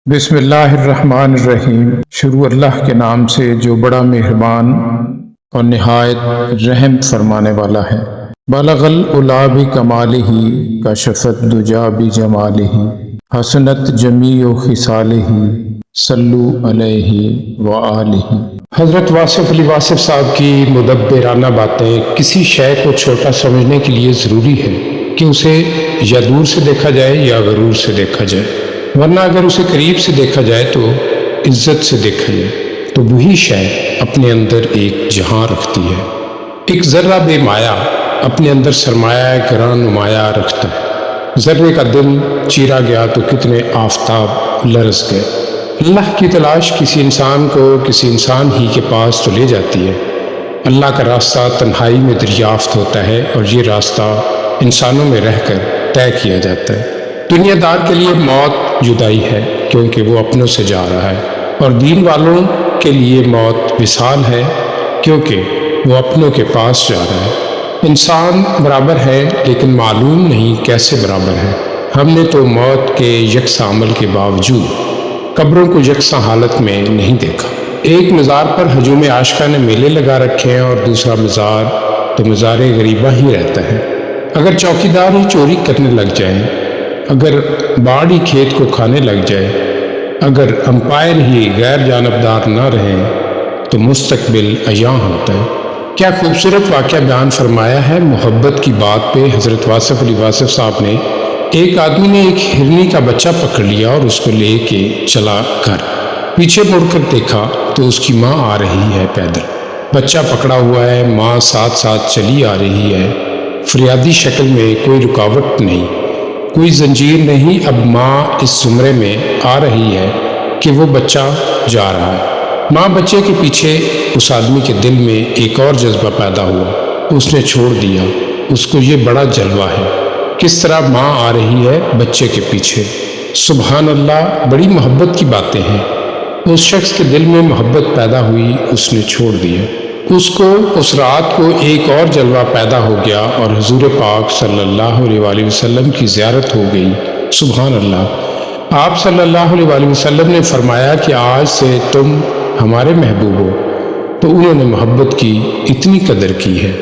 بسم اللہ الرحمن الرحیم۔ شروع اللہ کے نام سے جو بڑا مہربان اور نہایت رحم فرمانے والا ہے۔ بلغ العلا بکمالہ کشفت الدجی بجمالہ حسنت جمیع خصالہ صلو علیہ وآلہ۔ حضرت واصف علی واصف صاحب کی مدبرانہ باتیں کسی شے کو چھوٹا سمجھنے کے لیے ضروری ہے کہ اسے یا دور سے دیکھا جائے یا غرور سے دیکھا جائے، ورنہ اگر اسے قریب سے دیکھا جائے تو عزت سے دیکھا جائے تو وہی شے اپنے اندر ایک جہاں رکھتی ہے۔ ایک ذرہ بے مایا اپنے اندر سرمایہ گراں نمایاں رکھتا ہے۔ ذرے کا دل چیرا گیا تو کتنے آفتاب لرز گئے۔ اللہ کی تلاش کسی انسان کو کسی انسان ہی کے پاس تو لے جاتی ہے۔ اللہ کا راستہ تنہائی میں دریافت ہوتا ہے اور یہ راستہ انسانوں میں رہ کر طے کیا جاتا ہے۔ دنیا دار کے لیے موت جدائی ہے کیونکہ وہ اپنوں سے جا رہا ہے، اور دین والوں کے لیے موت وصال ہے کیونکہ وہ اپنوں کے پاس جا رہا ہے۔ انسان برابر ہے لیکن معلوم نہیں کیسے برابر ہے۔ ہم نے تو موت کے یکساں عمل کے باوجود قبروں کو یکساں حالت میں نہیں دیکھا۔ ایک مزار پر ہجوم عاشقہ نے میلے لگا رکھے ہیں اور دوسرا مزار تو مزار غریبہ ہی رہتا ہے۔ اگر چوکیدار ہی چوری کرنے لگ جائیں، اگر باڑ ہی کھیت کو کھانے لگ جائے، اگر امپائر ہی غیر جانبدار نہ رہیں تو مستقبل عیاں ہوتا ہے۔ کیا خوبصورت واقعہ بیان فرمایا ہے۔ محبت کی بات پہ حضرت واصف علی واصف صاحب نے ایک آدمی نے ایک ہرنی کا بچہ پکڑ لیا اور اس کو لے کے چلا گھر۔ پیچھے مڑ کر دیکھا تو اس کی ماں آ رہی ہے پیدل، بچہ پکڑا ہوا ہے، ماں ساتھ ساتھ چلی آ رہی ہے، فریادی شکل میں، کوئی رکاوٹ نہیں، کوئی زنجیر نہیں۔ اب ماں اس زمرے میں آ رہی ہے کہ وہ بچہ جا رہا ہے۔ ماں بچے کے پیچھے، اس آدمی کے دل میں ایک اور جذبہ پیدا ہوا، اس نے چھوڑ دیا۔ اس کو یہ بڑا جلوہ ہے، کس طرح ماں آ رہی ہے بچے کے پیچھے۔ سبحان اللہ، بڑی محبت کی باتیں ہیں۔ اس شخص کے دل میں محبت پیدا ہوئی، اس نے چھوڑ دیا۔ اس کو اس رات کو ایک اور جلوہ پیدا ہو گیا اور حضور پاک صلی اللہ علیہ وآلہ وسلم کی زیارت ہو گئی۔ سبحان اللہ، آپ صلی اللہ علیہ وآلہ وسلم نے فرمایا کہ آج سے تم ہمارے محبوب ہو، تو انہوں نے محبت کی اتنی قدر کی ہے۔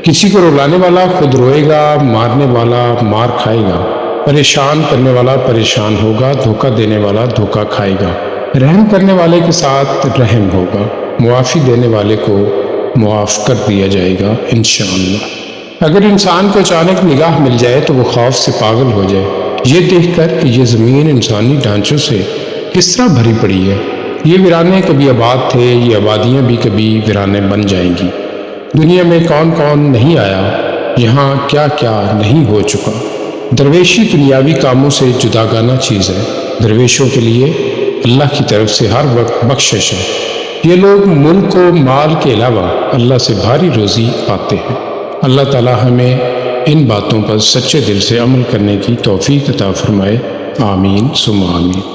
کسی کو رلانے والا خود روئے گا، مارنے والا مار کھائے گا، پریشان کرنے والا پریشان ہوگا، دھوکہ دینے والا دھوکہ کھائے گا، رحم کرنے والے کے ساتھ رحم ہوگا، معافی دینے والے کو معاف کر دیا جائے گا انشاءاللہ۔ اگر انسان کو اچانک نگاہ مل جائے تو وہ خوف سے پاگل ہو جائے، یہ دیکھ کر کہ یہ زمین انسانی ڈھانچوں سے کس طرح بھری پڑی ہے۔ یہ ویرانے کبھی آباد تھے، یہ آبادیاں بھی کبھی ویرانے بن جائیں گی۔ دنیا میں کون کون نہیں آیا، یہاں کیا کیا نہیں ہو چکا۔ درویشی دنیاوی کاموں سے جداگانہ چیز ہے۔ درویشوں کے لیے اللہ کی طرف سے ہر وقت بخشش ہے۔ یہ لوگ ملک و مال کے علاوہ اللہ سے بھاری روزی پاتے ہیں۔ اللہ تعالی ہمیں ان باتوں پر سچے دل سے عمل کرنے کی توفیق عطا فرمائے۔ آمین ثم آمین۔